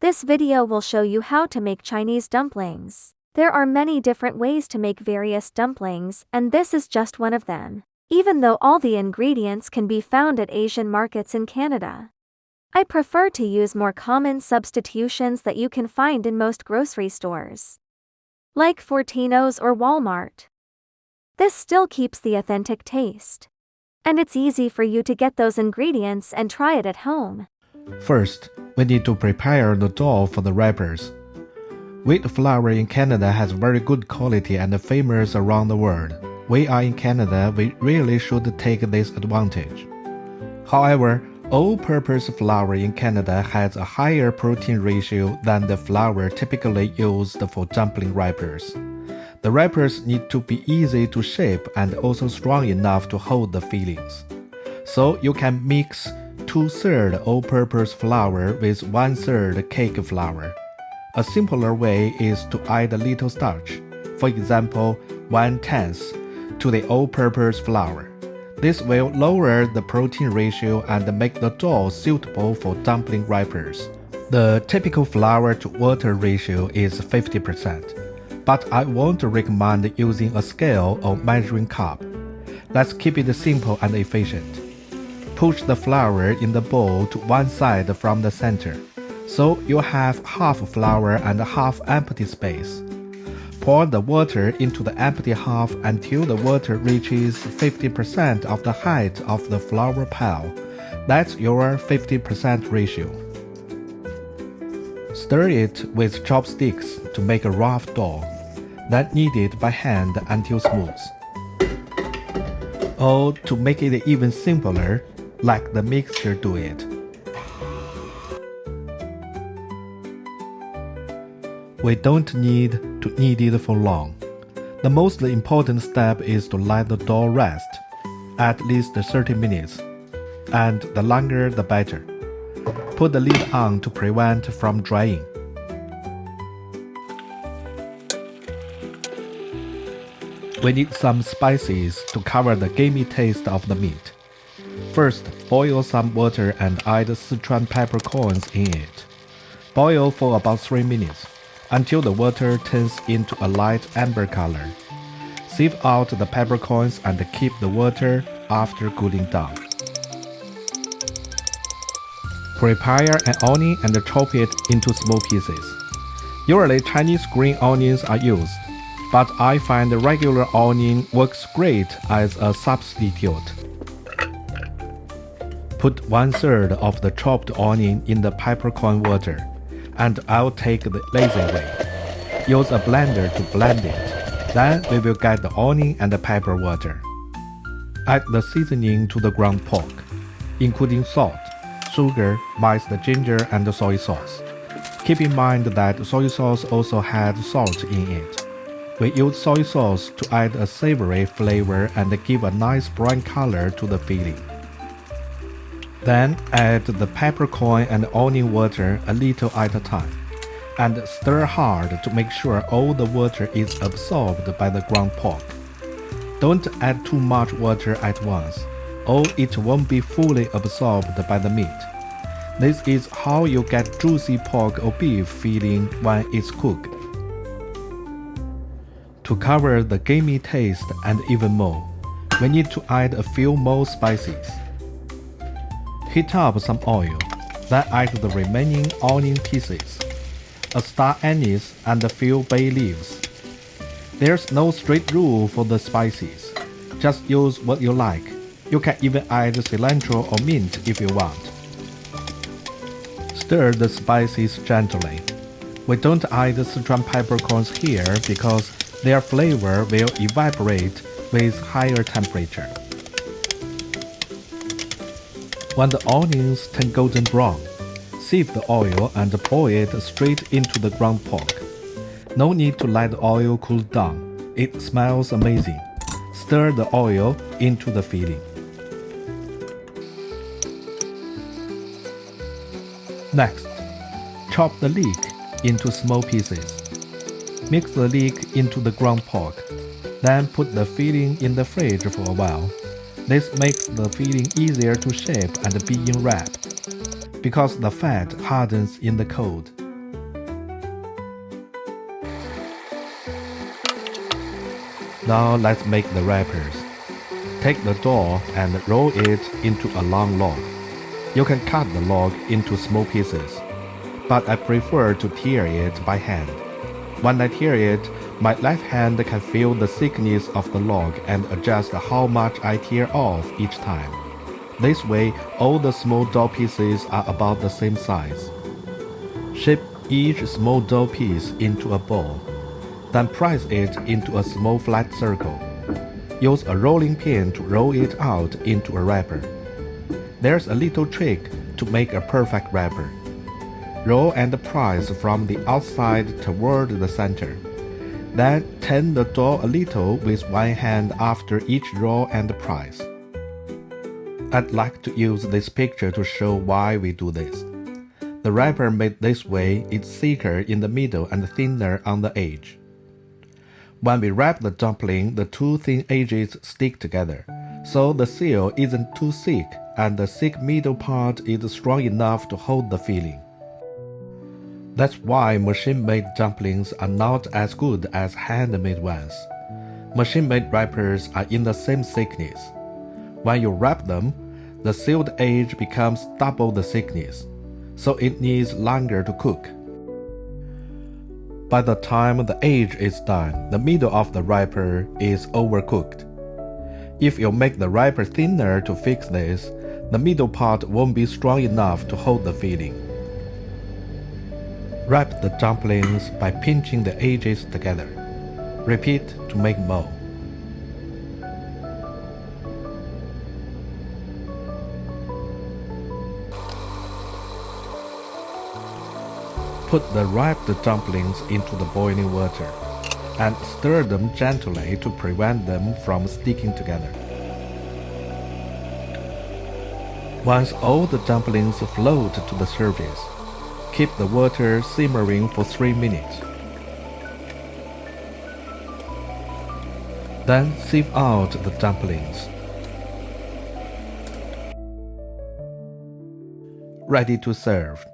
This video will show you how to make Chinese dumplings. There are many different ways to make various dumplings, and this is just one of them. Even though all the ingredients can be found at Asian markets in Canada, I prefer to use more common substitutions that you can find in most grocery stores, like Fortino's or Walmart. This still keeps the authentic taste, and it's easy for you to get those ingredients and try it at home. First, we need to prepare the dough for the wrappers. Wheat flour in Canada has very good quality and famous around the world. We are in Canada, we really should take this advantage. However, all-purpose flour in Canada has a higher protein ratio than the flour typically used for dumpling wrappers. The wrappers need to be easy to shape and also strong enough to hold the fillings. So you can mix 2/3 all-purpose flour with 1/3 cake flour. A simpler way is to add a little starch, for example 1/10 to the all-purpose flour. This will lower the protein ratio and make the dough suitable for dumpling wrappers. The typical flour to water ratio is 50%, but I won't recommend using a scale or measuring cup. Let's keep it simple and efficient. Push the flour in the bowl to one side from the center, so you have half flour and half empty space. Pour the water into the empty half until the water reaches 50% of the height of the flour pile. That's your 50% ratio. Stir it with chopsticks to make a rough dough, then knead it by hand until smooth. Or to make it even simpler, like the mixture do it. We don't need to knead it for long. The most important step is to let the dough rest, at least 30 minutes, and the longer the better. Put the lid on to prevent from drying. We need some spices to cover the gamey taste of the meat. First, boil some water and add Sichuan peppercorns in it. Boil for about 3 minutes, until the water turns into a light amber color. Sieve out the peppercorns and keep the water after cooling down. Prepare an onion and chop it into small pieces. Usually Chinese green onions are used, but I find the regular onion works great as a substitute. Put 1/3 of the chopped onion in the peppercorn water, and I'll take the lazy way. Use a blender to blend it. Then we will get the onion and the pepper water. Add the seasoning to the ground pork, including salt, sugar, minced ginger, and soy sauce. Keep in mind that soy sauce also had salt in it. We use soy sauce to add a savory flavor and give a nice brown color to the filling. Then add the peppercorn and onion water a little at a time, and stir hard to make sure all the water is absorbed by the ground pork. Don't add too much water at once, or it won't be fully absorbed by the meat. This is how you get juicy pork or beef filling when it's cooked. To cover the gamey taste and even more, we need to add a few more spices. Heat up some oil, then add the remaining onion pieces, a star anise, and a few bay leaves. There's no strict rule for the spices. Just use what you like. You can even add cilantro or mint if you want. Stir the spices gently. We don't add Sichuan peppercorns here because their flavor will evaporate with higher temperature. When the onions turn golden brown, sieve the oil and pour it straight into the ground pork. No need to let the oil cool down. It smells amazing. Stir the oil into the filling. Next, chop the leek into small pieces. Mix the leek into the ground pork. Then put the filling in the fridge for a while. This makes the filling easier to shape and be in wrap. Because the fat hardens in the cold, Now let's make the wrappers. Take the dough and roll it into a long log. You can cut the log into small pieces, but I prefer to tear it by hand. When I tear it, my left hand can feel the thickness of the log and adjust how much I tear off each time. This way, all the small dough pieces are about the same size. Shape each small dough piece into a ball. Then press it into a small flat circle. Use a rolling pin to roll it out into a wrapper. There's a little trick to make a perfect wrapper. Roll and press from the outside toward the center. Then turn the dough a little with one hand after each roll and press. I'd like to use this picture to show why we do this. The wrapper made this way is thicker in the middle and thinner on the edge. When we wrap the dumpling, the two thin edges stick together, so the seal isn't too thick and the thick middle part is strong enough to hold the filling. That's why machine-made dumplings are not as good as handmade ones. Machine-made wrappers are in the same thickness. When you wrap them, the sealed edge becomes double the thickness, so it needs longer to cook. By the time the edge is done, the middle of the wrapper is overcooked. If you make the wrapper thinner to fix this, the middle part won't be strong enough to hold the filling. Wrap the dumplings by pinching the edges together. Repeat to make more. Put the wrapped dumplings into the boiling water and stir them gently to prevent them from sticking together. Once all the dumplings float to the surface, keep the water simmering for 3 minutes. Then sieve out the dumplings. Ready to serve.